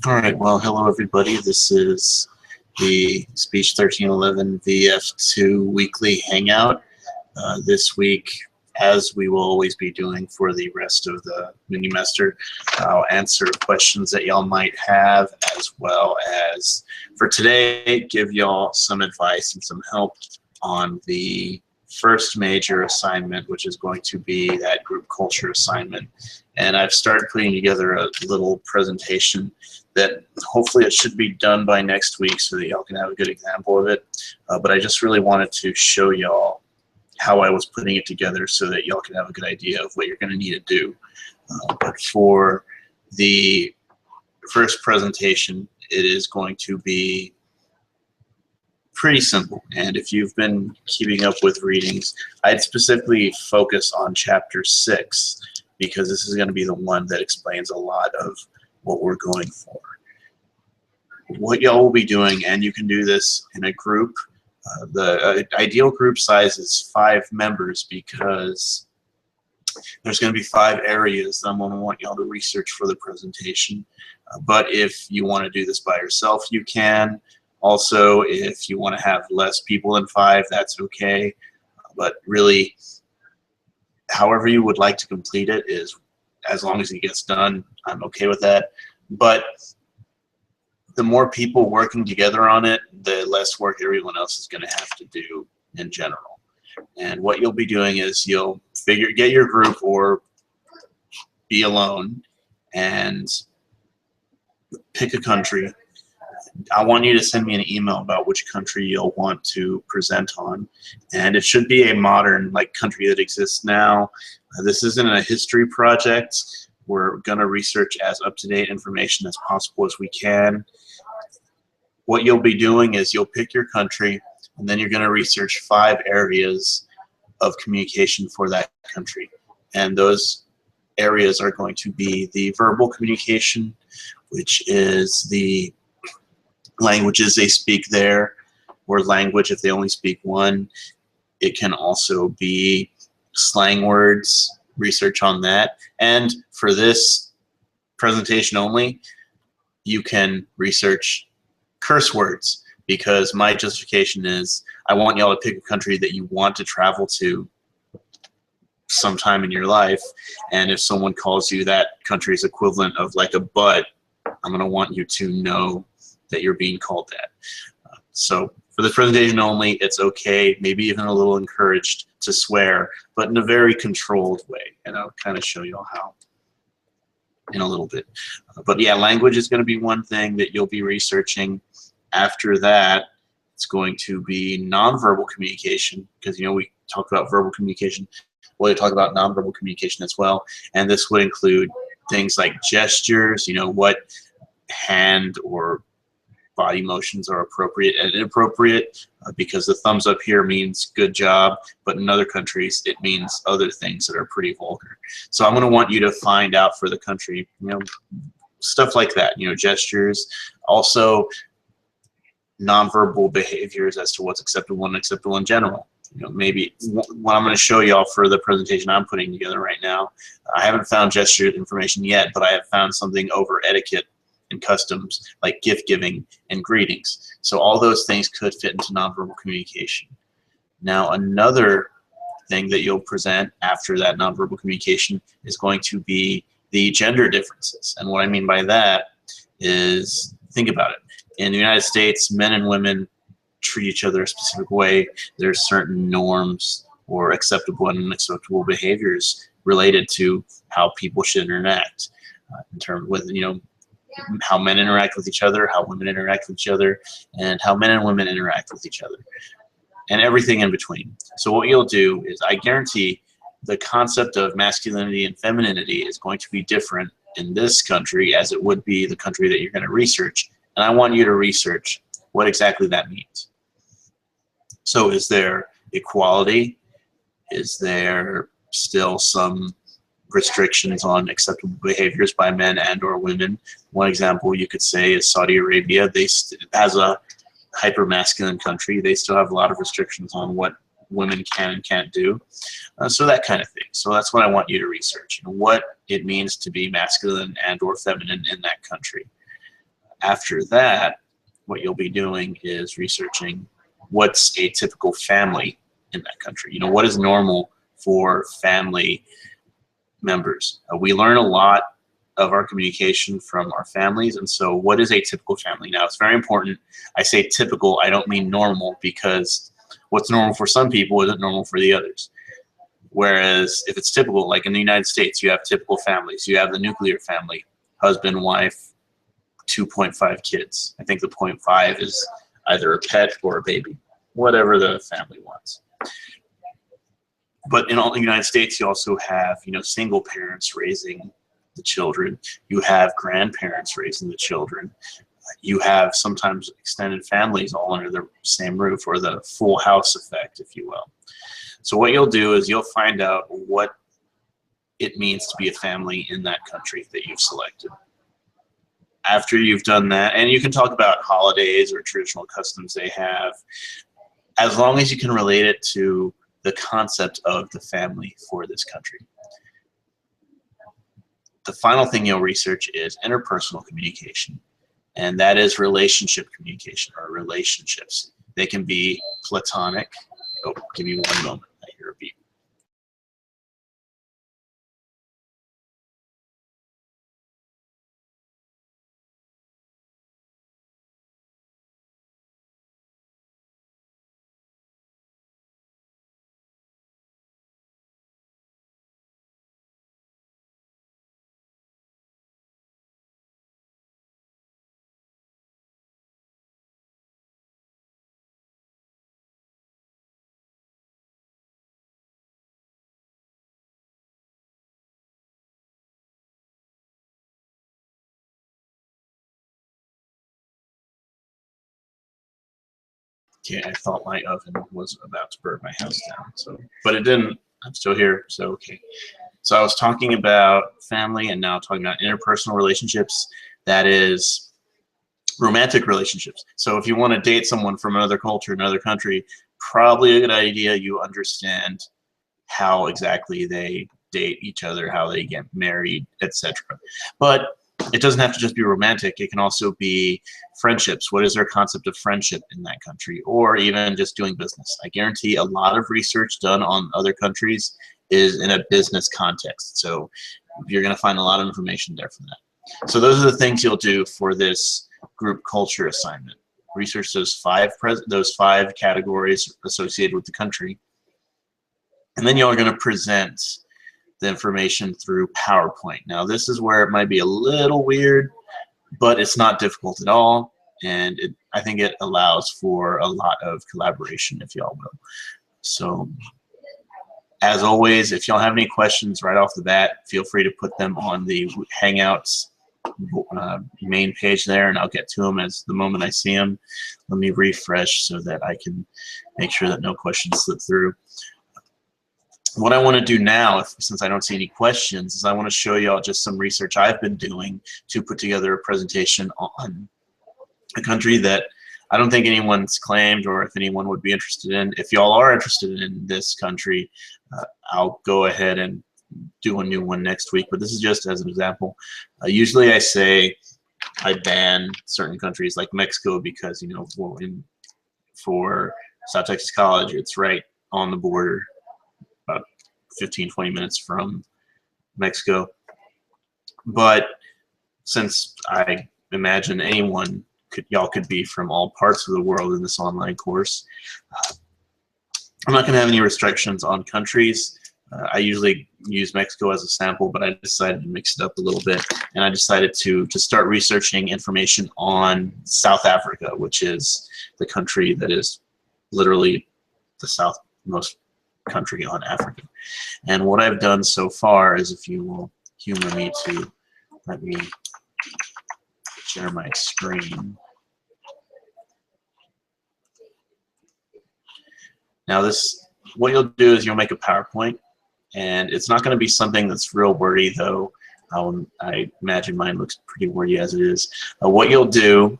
All right, well, hello everybody. This is the SPCH1311 VF2 weekly hangout. This week, as we will always be doing for the rest of the mini-mester, I'll answer questions that y'all might have, as well as for today, give y'all some advice and some help on the first major assignment, which is going to be that group culture assignment. And I've started putting together a little presentation that hopefully it should be done by next week so that y'all can have a good example of it. But I just really wanted to show y'all how I was putting it together so that y'all can have a good idea of what you're going to need to do. But for the first presentation, it is going to be pretty simple. And if you've been keeping up with readings, I'd specifically focus on chapter 6 because this is going to be the one that explains a lot of what we're going for. What y'all will be doing, and you can do this in a group. The ideal group size is 5 members because there's going to be 5 areas that I'm going to want y'all to research for the presentation. But if you want to do this by yourself, you can. Also, if you want to have less people than 5, that's okay. But really, however you would like to complete it is, as long as it gets done, I'm okay with that. But the more people working together on it, the less work everyone else is going to have to do in general. And what you'll be doing is you'll get your group or be alone and pick a country. I want you to send me an email about which country you'll want to present on, and it should be a modern country that exists now. This isn't a history project. We're going to research as up-to-date information as possible as we can. What you'll be doing is you'll pick your country, and then you're going to research 5 areas of communication for that country. And those areas are going to be the verbal communication, which is the languages they speak there, or language if they only speak one. It can also be slang words, research on that. And for this presentation only, you can research curse words, because my justification is I want y'all to pick a country that you want to travel to sometime in your life, and if someone calls you that country's equivalent of like a butt, I'm going to want you to know that you're being called that. So for the presentation only, it's okay, maybe even a little encouraged to swear, but in a very controlled way, and I'll kind of show you all how in a little bit. But yeah, language is going to be one thing that you'll be researching. After that, it's going to be nonverbal communication, because we talk about verbal communication. We'll talk about nonverbal communication as well, and this would include things like gestures, what hand or body motions are appropriate and inappropriate, because the thumbs up here means good job, but in other countries it means other things that are pretty vulgar. So I'm going to want you to find out for the country, stuff like that, gestures. Also, nonverbal behaviors as to what's acceptable and unacceptable in general. Maybe what I'm going to show y'all for the presentation I'm putting together right now, I haven't found gesture information yet, but I have found something over etiquette and customs like gift giving and greetings. So all those things could fit into nonverbal communication. Now, another thing that you'll present after that nonverbal communication is going to be the gender differences. And what I mean by that is, think about it. In the United States, men and women treat each other a specific way. There's certain norms or acceptable and unacceptable behaviors related to how people should interact in terms with, how men interact with each other, how women interact with each other, and how men and women interact with each other, and everything in between. So what you'll do is, I guarantee the concept of masculinity and femininity is going to be different in this country as it would be the country that you're going to research, and I want you to research what exactly that means. So is there equality? Is there still some restrictions on acceptable behaviors by men and or women? One example you could say is Saudi Arabia. As a hyper-masculine country, they still have a lot of restrictions on what women can and can't do. So that kind of thing. So that's what I want you to research, what it means to be masculine and or feminine in that country. After that, what you'll be doing is researching what's a typical family in that country. What is normal for family members. We learn a lot of our communication from our families, and so what is a typical family? Now, it's very important. I say typical, I don't mean normal, because what's normal for some people isn't normal for the others. Whereas if it's typical, like in the United States, you have typical families. You have the nuclear family, husband, wife, 2.5 kids. I think the 0.5 is either a pet or a baby, whatever the family wants. But in all the United States, you also have, single parents raising the children. You have grandparents raising the children. You have sometimes extended families all under the same roof, or the full house effect, if you will. So what you'll do is you'll find out what it means to be a family in that country that you've selected. After you've done that, and you can talk about holidays or traditional customs they have, as long as you can relate it to the concept of the family for this country. The final thing you'll research is interpersonal communication, and that is relationship communication, or relationships. They can be platonic. Oh, give me one moment. I hear a beep. Okay, I thought my oven was about to burn my house down, but it didn't. I'm still here, so okay. So I was talking about family, and now talking about interpersonal relationships. That is romantic relationships. So if you want to date someone from another culture, another country, probably a good idea you understand how exactly they date each other, how they get married, etc. But it doesn't have to just be romantic. It can also be friendships. What is their concept of friendship in that country? Or even just doing business. I guarantee a lot of research done on other countries is in a business context. So you're going to find a lot of information there from that. So those are the things you'll do for this group culture assignment. Research those five categories associated with the country. And then you're going to present the information through PowerPoint. Now this is where it might be a little weird, but it's not difficult at all, and I think it allows for a lot of collaboration, if y'all will. So as always, if y'all have any questions right off the bat, feel free to put them on the Hangouts main page there, and I'll get to them as the moment I see them. Let me refresh so that I can make sure that no questions slip through. What I want to do now, since I don't see any questions, is I want to show y'all just some research I've been doing to put together a presentation on a country that I don't think anyone's claimed, or if anyone would be interested in. If y'all are interested in this country, I'll go ahead and do a new one next week, but this is just as an example. Usually I say I ban certain countries like Mexico because, for South Texas College, it's right on the border, about 15-20 minutes from Mexico. But since I imagine y'all could be from all parts of the world in this online course, I'm not going to have any restrictions on countries. I usually use Mexico as a sample, but I decided to mix it up a little bit, and I decided to start researching information on South Africa, which is the country that is literally the southmost country on Africa. And what I've done so far is, if you will humor me to let me share my screen. Now what you'll do is you'll make a PowerPoint, and it's not going to be something that's real wordy, though. I imagine mine looks pretty wordy as it is. What you'll do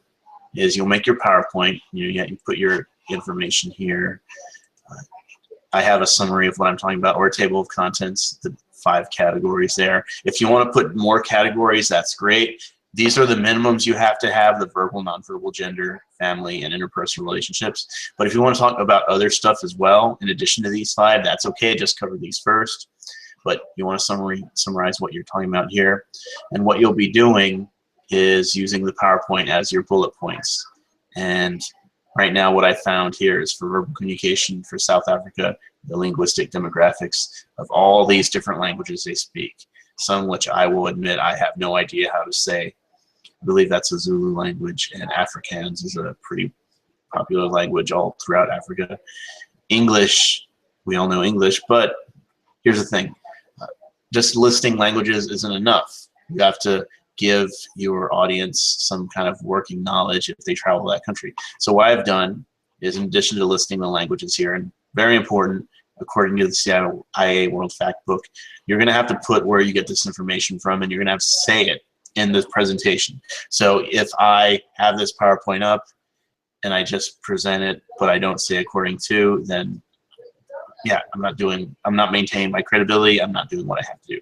is you'll make your PowerPoint. You put your information here. I have a summary of what I'm talking about, or a table of contents, the 5 categories there. If you want to put more categories, that's great. These are the minimums you have to have: the verbal, nonverbal, gender, family, and interpersonal relationships. But if you want to talk about other stuff as well, in addition to these 5, that's okay. Just cover these first. But you want to summarize what you're talking about here. And what you'll be doing is using the PowerPoint as your bullet points. And right now what I found here is for verbal communication for South Africa, the linguistic demographics of all these different languages they speak, some which I will admit I have no idea how to say. I believe that's a Zulu language, and Afrikaans is a pretty popular language all throughout Africa. English, we all know English, but here's the thing. Just listing languages isn't enough. You have to give your audience some kind of working knowledge if they travel to that country. So what I've done is, in addition to listing the languages here, and very important, according to the CIA World Fact Book, you're going to have to put where you get this information from, and you're going to have to say it in this presentation. So if I have this PowerPoint up and I just present it, but I don't say according to, then yeah, I'm not maintaining my credibility. I'm not doing what I have to do.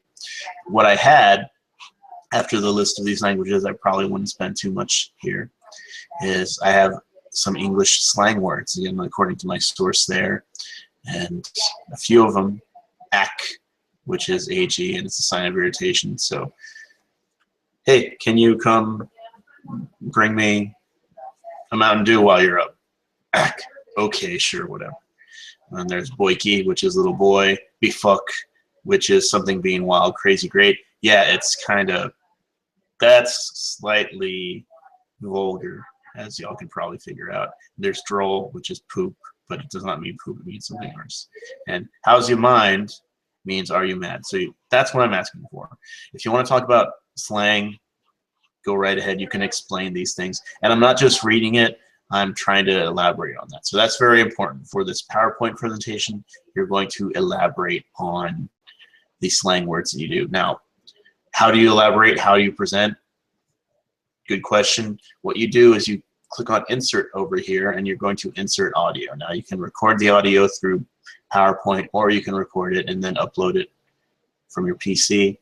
What I had after the list of these languages, I probably wouldn't spend too much here, is I have some English slang words, again, according to my source there, and a few of them, ack, which is AG, and it's a sign of irritation. So, hey, can you come bring me a Mountain Dew while you're up? Ack. Okay, sure, whatever. And there's boyki, which is little boy. Befuck, which is something being wild, crazy, great. Yeah, it's kind of, that's slightly vulgar, as y'all can probably figure out. There's droll, which is poop, but it does not mean poop, it means something worse. And how's your mind means are you mad? So that's what I'm asking for. If you want to talk about slang, go right ahead. You can explain these things. And I'm not just reading it, I'm trying to elaborate on that. So that's very important. For this PowerPoint presentation, you're going to elaborate on the slang words that you do. Now, how do you elaborate? How do you present? Good question. What you do is you click on Insert over here, and you're going to insert audio. Now, you can record the audio through PowerPoint, or you can record it and then upload it from your PC.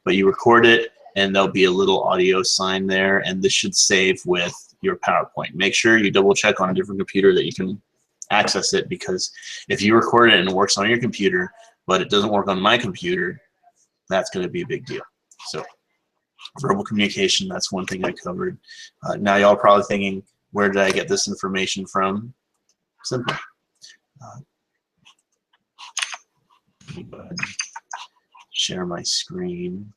But you record it, and there'll be a little audio sign there, and this should save with your PowerPoint. Make sure you double check on a different computer that you can access it, because if you record it and it works on your computer, but it doesn't work on my computer, that's going to be a big deal. So verbal communication, that's one thing I covered. Now y'all are probably thinking, where did I get this information from? Simple. Let me go ahead and share my screen.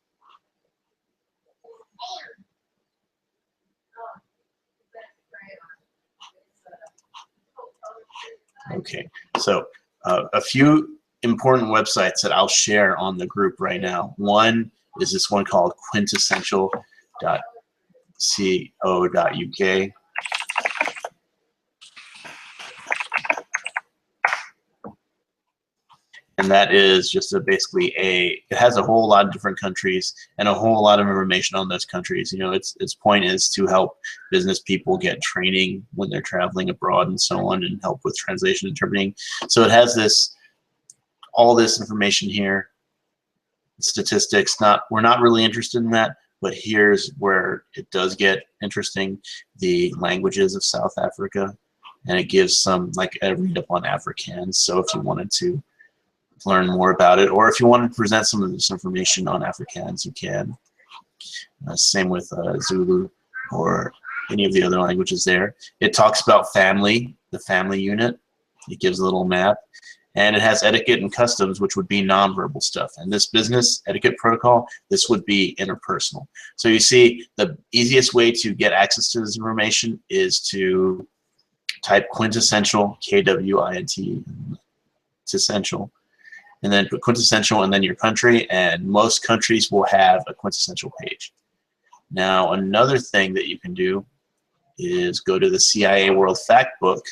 Okay, so a few important websites that I'll share on the group right now. One is this one called quintessential.co.uk. And that is just basically it has a whole lot of different countries and a whole lot of information on those countries. You know, its point is to help business people get training when they're traveling abroad and so on, and help with translation interpreting. So it has all this information here, statistics. We're not really interested in that, but here's where it does get interesting: the languages of South Africa, and it gives some, like, a read up on Afrikaans. So if you wanted to learn more about it, or if you want to present some of this information on Afrikaans, you can. Same with Zulu or any of the other languages there. It talks about family, the family unit. It gives a little map. And it has etiquette and customs, which would be nonverbal stuff. And this business etiquette protocol, this would be interpersonal. So you see, the easiest way to get access to this information is to type quintessential, K-W-I-N-T, it's essential, and then put quintessential and then your country, and most countries will have a quintessential page. Now, another thing that you can do is go to the CIA World Fact Book.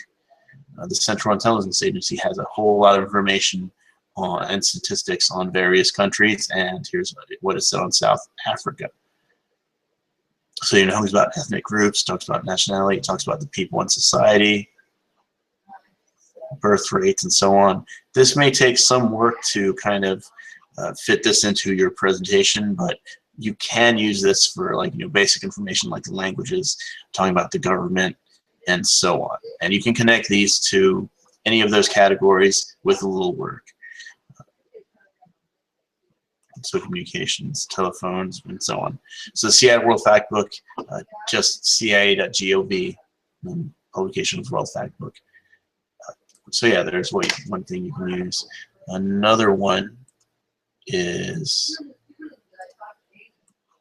The Central Intelligence Agency has a whole lot of information and statistics on various countries, and here's what it said on South Africa. So you know, it's about ethnic groups, talks about nationality, talks about the people in society. birth rates, and so on. This may take some work to kind of fit this into your presentation, but you can use this for, like, basic information like the languages, talking about the government, and so on. And you can connect these to any of those categories with a little work. So communications, telephones, and so on. So CIA World Factbook, just cia.gov, publication of World Factbook. So yeah, there's one thing you can use. Another one is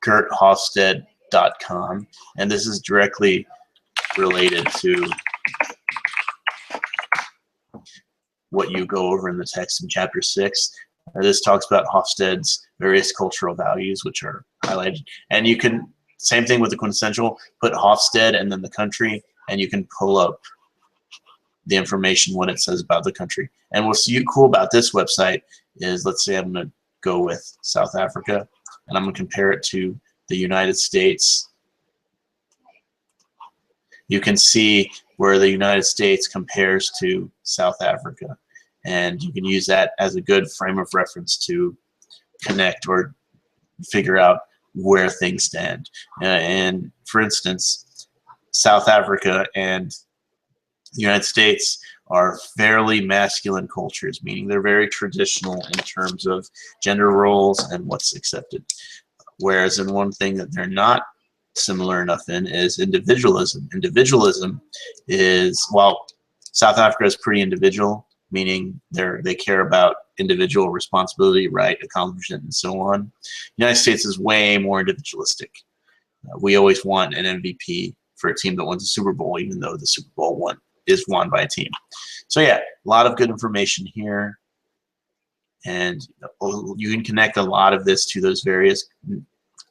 gerthofstede.com, and this is directly related to what you go over in the text in Chapter 6. This talks about Hofstede's various cultural values, which are highlighted. And you can, same thing with the quintessential, put Hofstede and then the country, and you can pull up the information, what it says about the country. And what's cool about this website is, let's say I'm going to go with South Africa, and I'm going to compare it to the United States. You can see where the United States compares to South Africa. And you can use that as a good frame of reference to connect or figure out where things stand. And for instance, South Africa and the United States are fairly masculine cultures, meaning they're very traditional in terms of gender roles and what's accepted. Whereas in one thing that they're not similar enough in is individualism. Individualism is, while South Africa is pretty individual, meaning they care about individual responsibility, right, accomplishment, and so on. The United States is way more individualistic. We always want an MVP for a team that wins a Super Bowl, even though the Super Bowl is won by a team. So yeah, a lot of good information here, and you can connect a lot of this to those various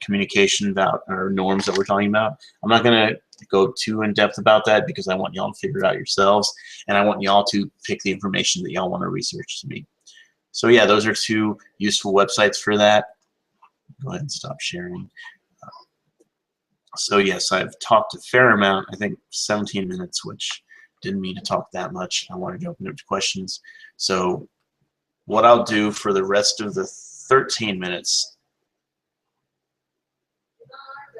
communication or norms that we're talking about. I'm not going to go too in depth about that because I want y'all to figure it out yourselves, and I want y'all to pick the information that y'all want to research to me. So yeah, those are two useful websites for that. Go ahead and stop sharing. So yes, I've talked a fair amount, I think 17 minutes, which didn't mean to talk that much. I wanted to open up to questions. So what I'll do for the rest of the 13 minutes,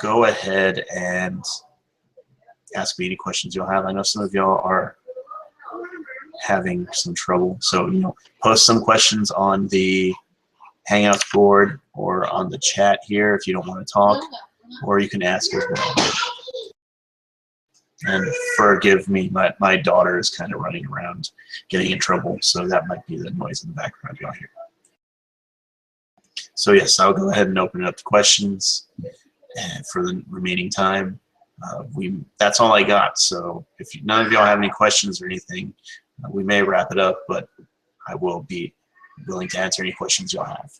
go ahead and ask me any questions you'll have. I know some of y'all are having some trouble, so post some questions on the Hangouts board or on the chat here if you don't want to talk, or you can ask as well. And forgive me, my daughter is kind of running around getting in trouble, so that might be the noise in the background y'all hear. So yes, I'll go ahead and open it up to questions for the remaining time. That's all I got, so if none of y'all have any questions or anything, we may wrap it up, but I will be willing to answer any questions y'all have.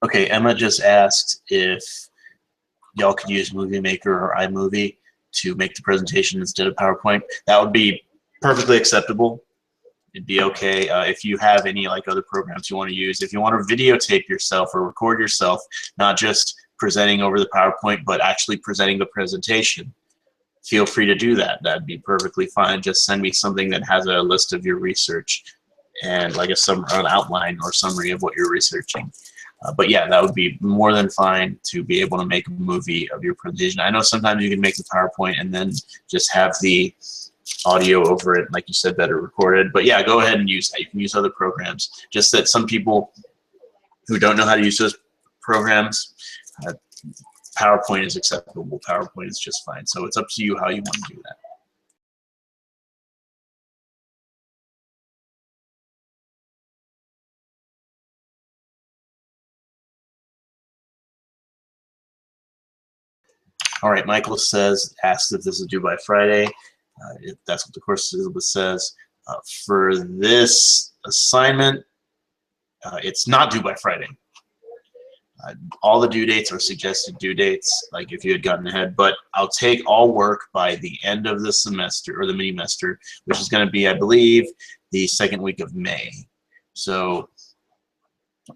Okay, Emma just asked if y'all could use Movie Maker or iMovie to make the presentation instead of PowerPoint. That would be perfectly acceptable. It'd be okay. If you have any other programs you want to use, if you want to videotape yourself or record yourself, not just presenting over the PowerPoint, but actually presenting the presentation, feel free to do that. That'd be perfectly fine. Just send me something that has a list of your research and an outline or summary of what you're researching. But yeah, that would be more than fine to be able to make a movie of your presentation. I know sometimes you can make the PowerPoint and then just have the audio over it, like you said, better recorded. But yeah, go ahead and use that. You can use other programs. Just that some people who don't know how to use those programs, PowerPoint is acceptable. PowerPoint is just fine. So it's up to you how you want to do that. All right, Michael asks if this is due by Friday. If that's what the course syllabus says. For this assignment, it's not due by Friday. All the due dates are suggested due dates, like if you had gotten ahead, but I'll take all work by the end of the semester, or the mini-mester, which is going to be, I believe, the second week of May. So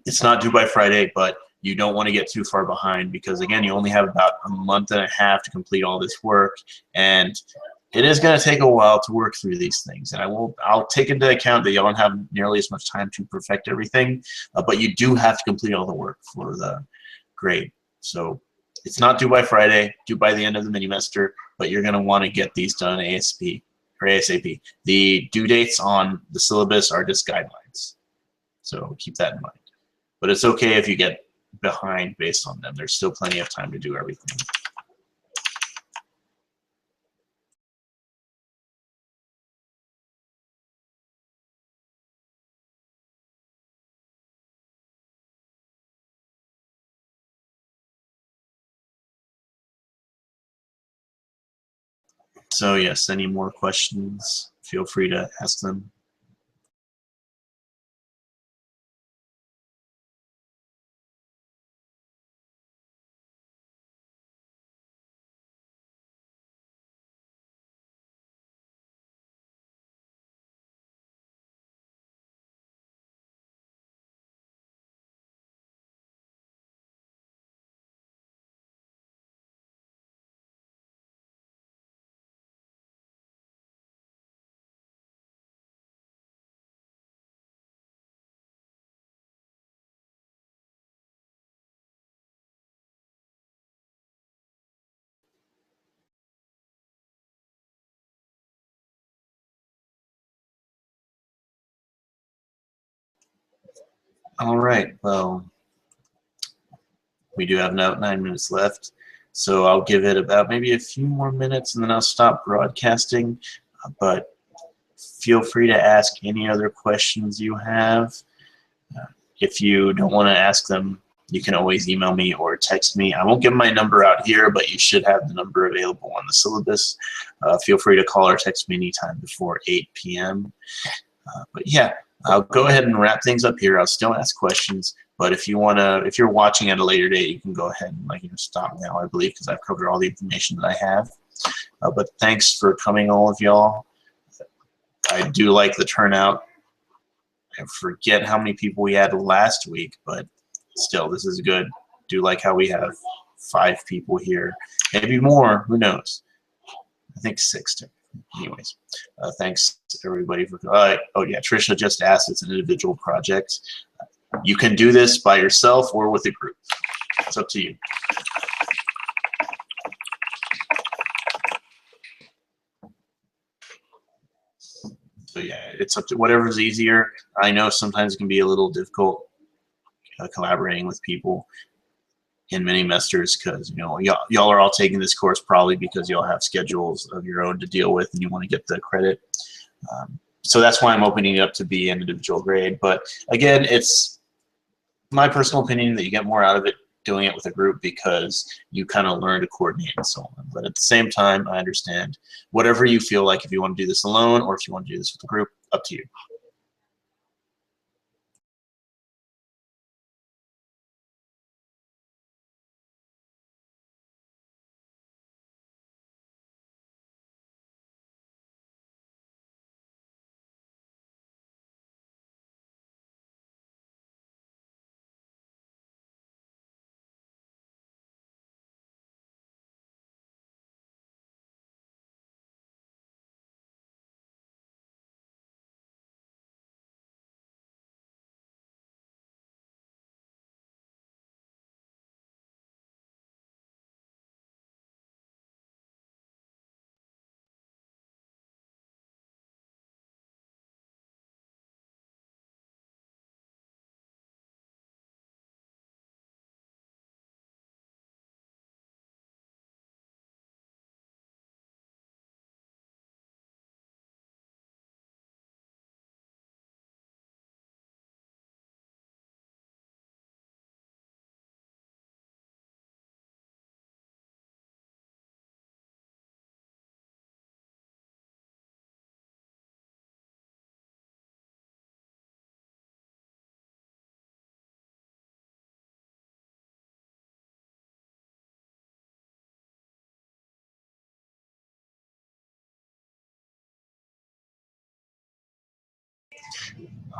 it's not due by Friday, but you don't want to get too far behind because, again, you only have about a month and a half to complete all this work, and it is going to take a while to work through these things. And I'll take into account that you don't have nearly as much time to perfect everything, but you do have to complete all the work for the grade. So it's not due by Friday, due by the end of the mini-mester, but you're going to want to get these done ASAP. The due dates on the syllabus are just guidelines, so keep that in mind. But it's okay if you get behind based on them. There's still plenty of time to do everything. So yes, any more questions, feel free to ask them. All right, well, we do have about 9 minutes left, so I'll give it about maybe a few more minutes and then I'll stop broadcasting. But feel free to ask any other questions you have. If you don't want to ask them, you can always email me or text me. I won't give my number out here, but you should have the number available on the syllabus. Feel free to call or text me anytime before 8 p.m. But yeah, I'll go ahead and wrap things up here. I'll still ask questions, but if you're watching at a later date, you can go ahead and stop now, I believe, because I've covered all the information that I have. But thanks for coming, all of y'all. I do like the turnout. I forget how many people we had last week, but still, this is good. Do like how we have 5 people here, maybe more. Who knows? I think 6. Anyways, thanks everybody for. Oh yeah, Trisha just asked. It's an individual project. You can do this by yourself or with a group. It's up to you. So yeah, it's up to whatever's easier. I know sometimes it can be a little difficult collaborating with people in many mesters because y'all are all taking this course probably because y'all have schedules of your own to deal with and you want to get the credit. So that's why I'm opening it up to be an individual grade. But again, it's my personal opinion that you get more out of it doing it with a group because you kind of learn to coordinate and so on. But at the same time, I understand whatever you feel like, if you want to do this alone or if you want to do this with a group, up to you.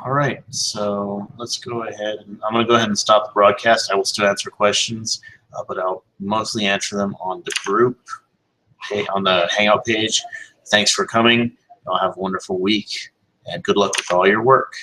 All right, so let's go ahead. I'm going to go ahead and stop the broadcast. I will still answer questions, but I'll mostly answer them on the group, on the Hangout page. Thanks for coming. Y'all have a wonderful week, and good luck with all your work.